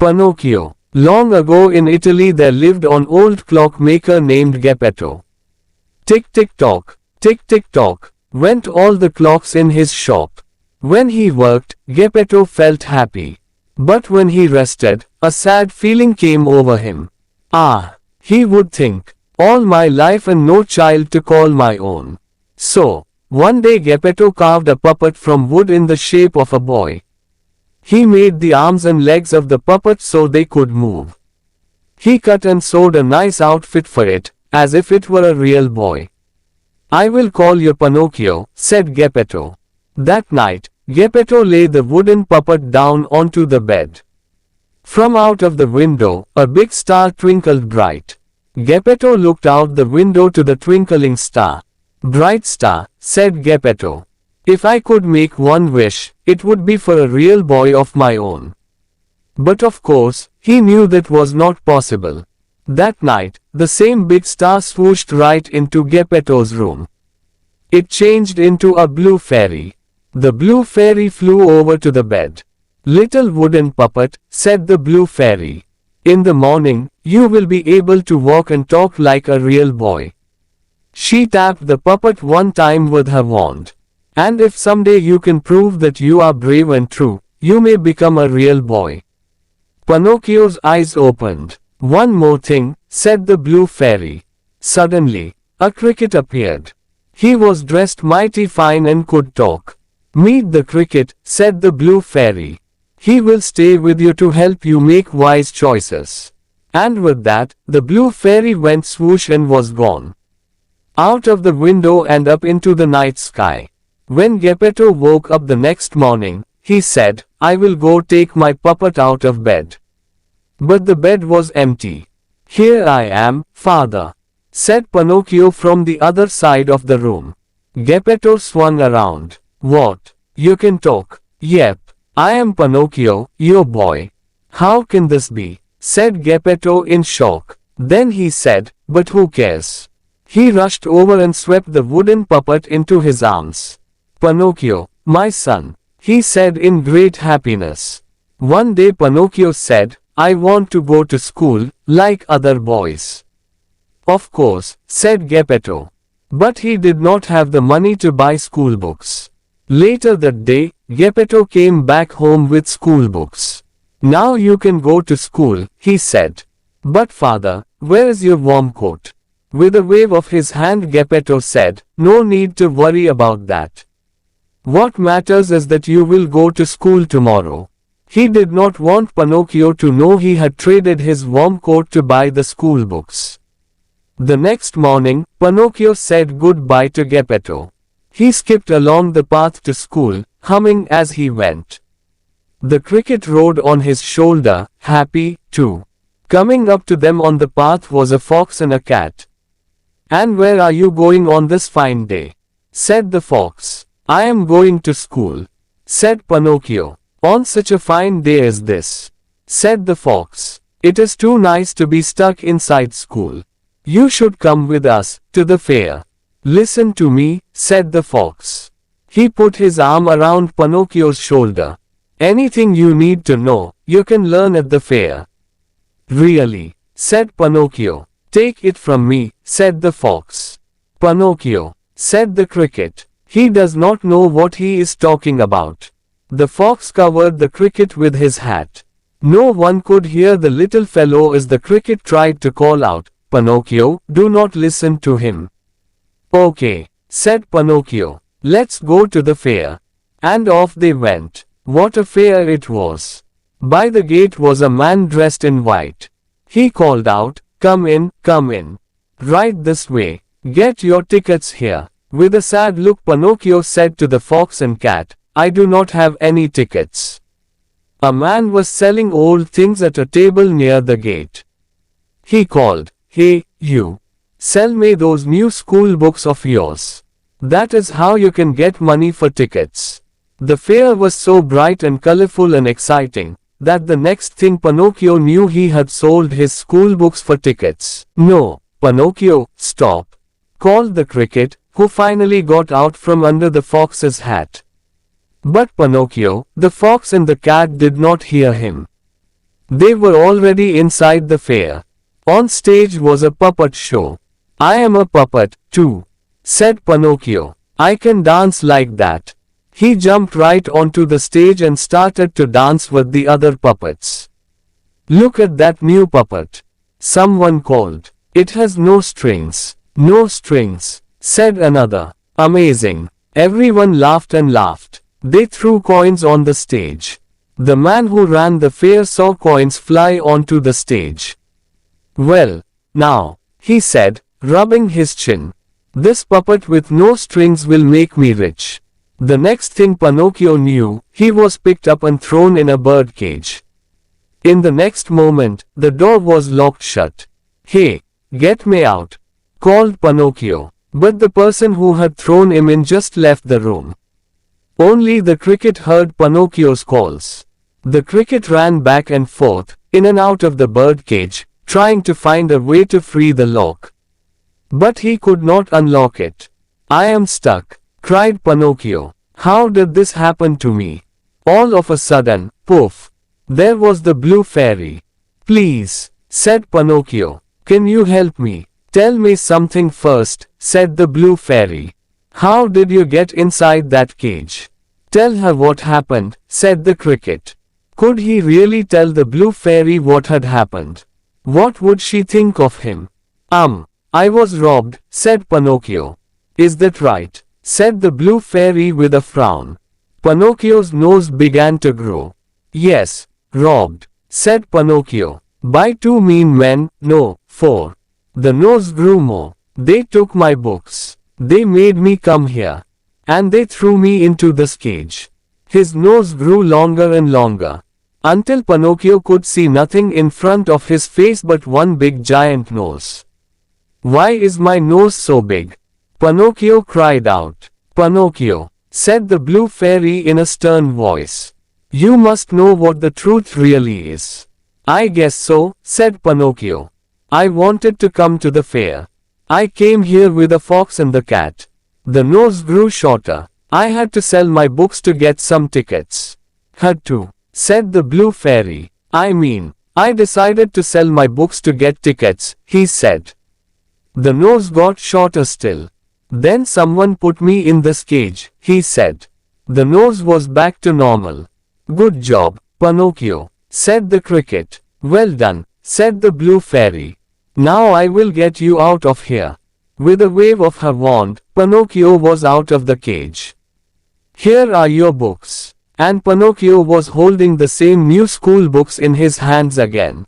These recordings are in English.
Pinocchio. Long ago in Italy there lived an old clockmaker named Geppetto. Tick tick tock, went all the clocks in his shop. When he worked, Geppetto felt happy. But when he rested, a sad feeling came over him. Ah, he would think, all my life and no child to call my own. So, one day Geppetto carved a puppet from wood in the shape of a boy. He made the arms and legs of the puppet so they could move. He cut and sewed a nice outfit for it, as if it were a real boy. I will call you Pinocchio, said Geppetto. That night, Geppetto lay the wooden puppet down onto the bed. From out of the window, a big star twinkled bright. Geppetto looked out the window to the twinkling star. Bright star, said Geppetto. If I could make one wish, it would be for a real boy of my own. But of course, he knew that was not possible. That night, the same big star swooshed right into Geppetto's room. It changed into a blue fairy. The blue fairy flew over to the bed. Little wooden puppet, said the blue fairy. In the morning, you will be able to walk and talk like a real boy. She tapped the puppet one time with her wand. And if someday you can prove that you are brave and true, you may become a real boy. Pinocchio's eyes opened. One more thing, said the blue fairy. Suddenly, a cricket appeared. He was dressed mighty fine and could talk. Meet the cricket, said the blue fairy. He will stay with you to help you make wise choices. And with that, the blue fairy went swoosh and was gone. Out of the window and up into the night sky. When Geppetto woke up the next morning, he said, I will go take my puppet out of bed. But the bed was empty. Here I am, father, said Pinocchio from the other side of the room. Geppetto swung around. What? You can talk? Yep, I am Pinocchio, your boy. How can this be? Said Geppetto in shock. Then he said, but who cares? He rushed over and swept the wooden puppet into his arms. Pinocchio, my son, he said in great happiness. One day Pinocchio said, I want to go to school, like other boys. Of course, said Geppetto. But he did not have the money to buy school books. Later that day, Geppetto came back home with school books. Now you can go to school, he said. But father, where is your warm coat? With a wave of his hand Geppetto said, no need to worry about that. What matters is that you will go to school tomorrow. He did not want Pinocchio to know he had traded his warm coat to buy the school books. The next morning, Pinocchio said goodbye to Geppetto. He skipped along the path to school, humming as he went. The cricket rode on his shoulder, happy, too. Coming up to them on the path was a fox and a cat. And where are you going on this fine day? Said the fox. I am going to school, said Pinocchio. On such a fine day as this, said the fox. It is too nice to be stuck inside school. You should come with us, to the fair. Listen to me, said the fox. He put his arm around Pinocchio's shoulder. Anything you need to know, you can learn at the fair. Really, said Pinocchio. Take it from me, said the fox. Pinocchio, said the cricket. He does not know what he is talking about. The fox covered the cricket with his hat. No one could hear the little fellow as the cricket tried to call out, Pinocchio, do not listen to him. Okay, said Pinocchio. Let's go to the fair. And off they went. What a fair it was. By the gate was a man dressed in white. He called out, come in, come in. Right this way. Get your tickets here. With a sad look Pinocchio said to the fox and cat, I do not have any tickets. A man was selling old things at a table near the gate. He called, hey, you. Sell me those new school books of yours. That is how you can get money for tickets. The fair was so bright and colorful and exciting, that the next thing Pinocchio knew he had sold his school books for tickets. No, Pinocchio, stop, called the cricket, who finally got out from under the fox's hat. But Pinocchio, the fox and the cat did not hear him. They were already inside the fair. On stage was a puppet show. I am a puppet, too, said Pinocchio. I can dance like that. He jumped right onto the stage and started to dance with the other puppets. Look at that new puppet, someone called. It has no strings. No strings, said another. Amazing. Everyone laughed and laughed. They threw coins on the stage. The man who ran the fair saw coins fly onto the stage. Well, now, he said, rubbing his chin. This puppet with no strings will make me rich. The next thing Pinocchio knew, he was picked up and thrown in a bird cage. In the next moment, the door was locked shut. Hey, get me out, called Pinocchio. But the person who had thrown him in just left the room. Only the cricket heard Pinocchio's calls. The cricket ran back and forth, in and out of the bird cage, trying to find a way to free the lock. But he could not unlock it. I am stuck, cried Pinocchio. How did this happen to me? All of a sudden, poof, there was the blue fairy. Please, said Pinocchio, can you help me? Tell me something first, said the blue fairy. How did you get inside that cage? Tell her what happened, said the cricket. Could he really tell the blue fairy what had happened? What would she think of him? I was robbed, said Pinocchio. Is that right? Said the blue fairy with a frown. Pinocchio's nose began to grow. Yes, robbed, said Pinocchio. By two mean men, no, four. The nose grew more. They took my books. They made me come here. And they threw me into this cage. His nose grew longer and longer, until Pinocchio could see nothing in front of his face but one big giant nose. Why is my nose so big? Pinocchio cried out. Pinocchio, said the blue fairy in a stern voice. You must know what the truth really is. I guess so, said Pinocchio. I wanted to come to the fair. I came here with a fox and the cat. The nose grew shorter. I had to sell my books to get some tickets. Had to, said the blue fairy. I decided to sell my books to get tickets, he said. The nose got shorter still. Then someone put me in this cage, he said. The nose was back to normal. Good job, Pinocchio, said the cricket. Well done, said the blue fairy. Now I will get you out of here. With a wave of her wand, Pinocchio was out of the cage. Here are your books. And Pinocchio was holding the same new school books in his hands again.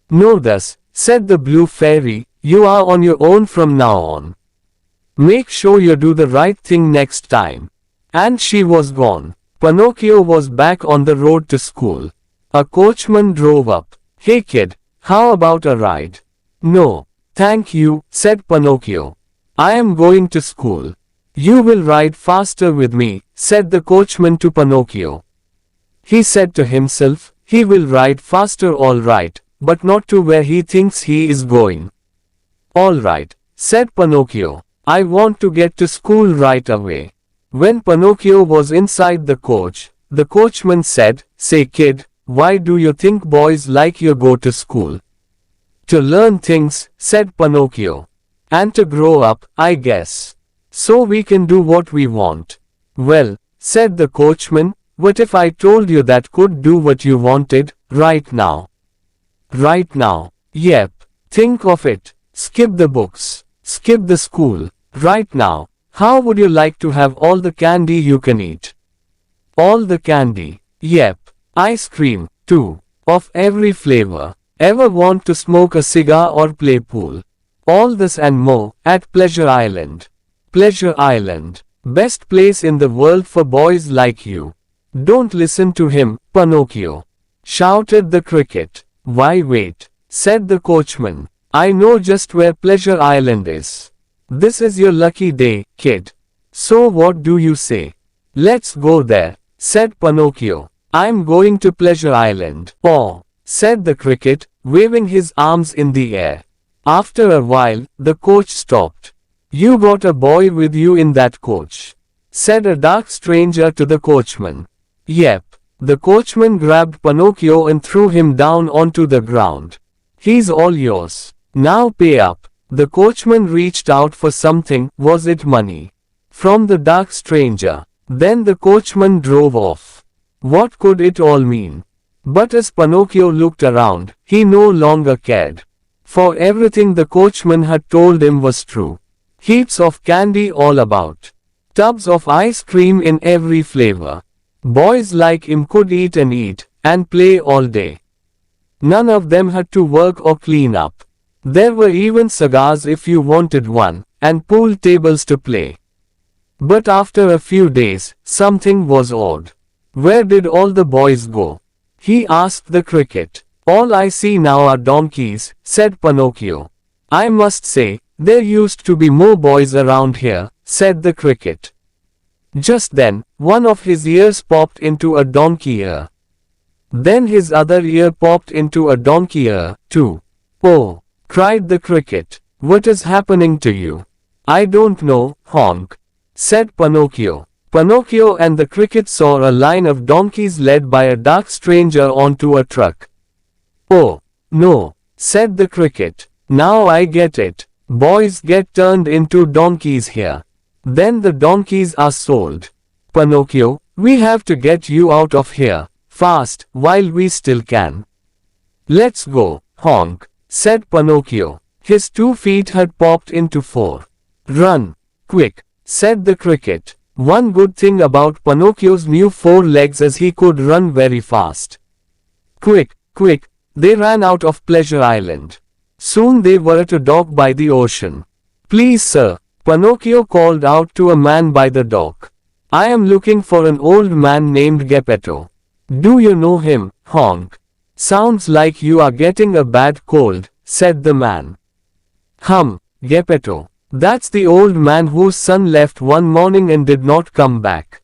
Know this, said the blue fairy, you are on your own from now on. Make sure you do the right thing next time. And she was gone. Pinocchio was back on the road to school. A coachman drove up. Hey kid, how about a ride? No, thank you, said Pinocchio. I am going to school. You will ride faster with me, said the coachman to Pinocchio. He said to himself, he will ride faster all right, but not to where he thinks he is going. All right, said Pinocchio. I want to get to school right away. When Pinocchio was inside the coach, the coachman said, say kid, why do you think boys like you go to school? To learn things, said Pinocchio. And to grow up, I guess. So we can do what we want. Well, said the coachman, what if I told you that could do what you wanted, right now? Right now. Yep. Think of it. Skip the books. Skip the school. Right now. How would you like to have all the candy you can eat? All the candy. Yep. Ice cream, too. Of every flavor. Ever want to smoke a cigar or play pool? All this and more, at Pleasure Island. Pleasure Island. Best place in the world for boys like you. Don't listen to him, Pinocchio, shouted the cricket. Why wait, said the coachman. I know just where Pleasure Island is. This is your lucky day, kid. So what do you say? Let's go there, said Pinocchio. I'm going to Pleasure Island. Oh, said the cricket, waving his arms in the air. After a while, the coach stopped. You got a boy with you in that coach, said a dark stranger to the coachman. Yep, The coachman grabbed Pinocchio and threw him down onto the ground. He's all yours. Now pay up. The coachman reached out for something. Was it money? From the dark stranger. Then the coachman drove off. What could it all mean? But as Pinocchio looked around, he no longer cared. For everything the coachman had told him was true. Heaps of candy all about. Tubs of ice cream in every flavor. Boys like him could eat and play all day. None of them had to work or clean up. There were even cigars if you wanted one, and pool tables to play. But after a few days, something was odd. Where did all the boys go? He asked the cricket. All I see now are donkeys, said Pinocchio. I must say, there used to be more boys around here, said the cricket. Just then, one of his ears popped into a donkey ear. Then his other ear popped into a donkey ear, too. Oh, cried the cricket. What is happening to you? I don't know, honk, said Pinocchio. Pinocchio and the cricket saw a line of donkeys led by a dark stranger onto a truck. Oh, no, said the cricket. Now I get it. Boys get turned into donkeys here. Then the donkeys are sold. Pinocchio, we have to get you out of here, fast, while we still can. Let's go, honk, said Pinocchio. His 2 feet had popped into 4. Run, quick, said the cricket. One good thing about Pinocchio's new 4 legs is he could run very fast. Quick, quick, they ran out of Pleasure Island. Soon they were at a dock by the ocean. Please sir, Pinocchio called out to a man by the dock. I am looking for an old man named Geppetto. Do you know him, honk? Sounds like you are getting a bad cold, said the man. Geppetto. That's the old man whose son left one morning and did not come back.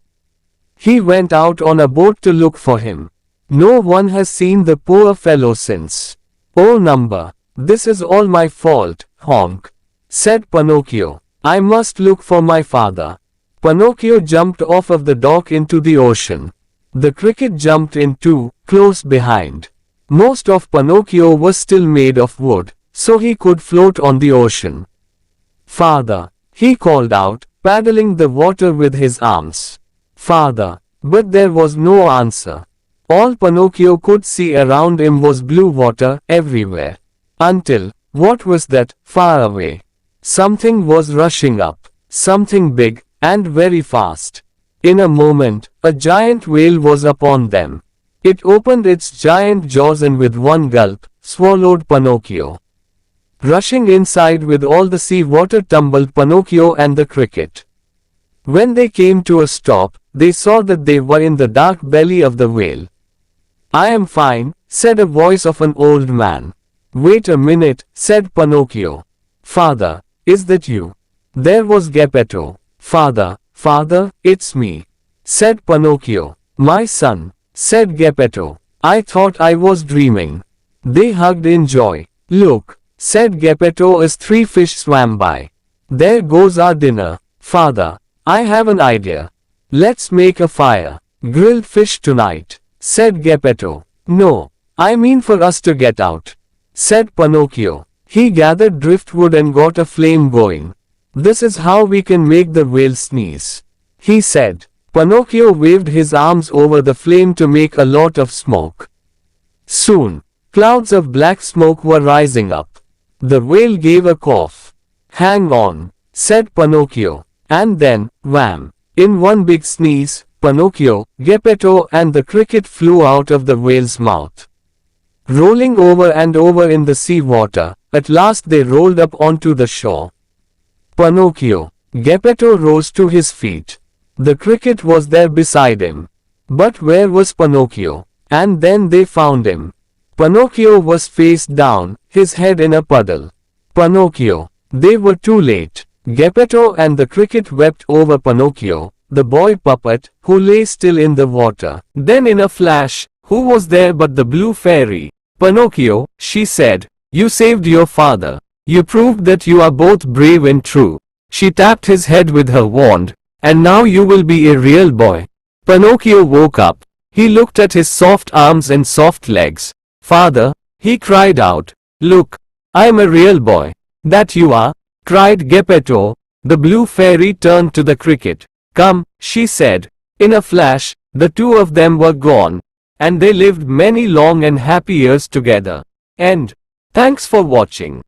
He went out on a boat to look for him. No one has seen the poor fellow since. Oh number, this is all my fault, honk, said Pinocchio. I must look for my father. Pinocchio jumped off of the dock into the ocean. The cricket jumped in too, close behind. Most of Pinocchio was still made of wood, so he could float on the ocean. Father, he called out, paddling the water with his arms. Father, but there was no answer. All Pinocchio could see around him was blue water everywhere. Until, what was that, far away? Something was rushing up, something big, and very fast. In a moment, a giant whale was upon them. It opened its giant jaws and with one gulp, swallowed Pinocchio. Rushing inside with all the sea water tumbled Pinocchio and the cricket. When they came to a stop, they saw that they were in the dark belly of the whale. I am fine, said a voice of an old man. Wait a minute, said Pinocchio. Father, is that you? There was Geppetto. Father, it's me, said Pinocchio. My son, said Geppetto. I thought I was dreaming. They hugged in joy. Look, said Geppetto as 3 fish swam by. There goes our dinner. Father, I have an idea. Let's make a fire. Grilled fish tonight, said Geppetto. No, I mean for us to get out, said Pinocchio. He gathered driftwood and got a flame going. This is how we can make the whale sneeze, he said. Pinocchio waved his arms over the flame to make a lot of smoke. Soon, clouds of black smoke were rising up. The whale gave a cough. Hang on, said Pinocchio. And then, wham! In one big sneeze, Pinocchio, Geppetto and the cricket flew out of the whale's mouth. Rolling over and over in the sea water, at last they rolled up onto the shore. Pinocchio, Geppetto rose to his feet. The cricket was there beside him. But where was Pinocchio? And then they found him. Pinocchio was face down, his head in a puddle. Pinocchio. They were too late. Geppetto and the cricket wept over Pinocchio, the boy puppet, who lay still in the water. Then in a flash, who was there but the blue fairy? Pinocchio, she said, you saved your father. You proved that you are both brave and true. She tapped his head with her wand, and now you will be a real boy. Pinocchio woke up. He looked at his soft arms and soft legs. Father, he cried out. Look, I'm a real boy. That you are? Cried Geppetto. The blue fairy turned to the cricket. Come, she said. In a flash, the two of them were gone. And they lived many long and happy years together. End. Thanks for watching.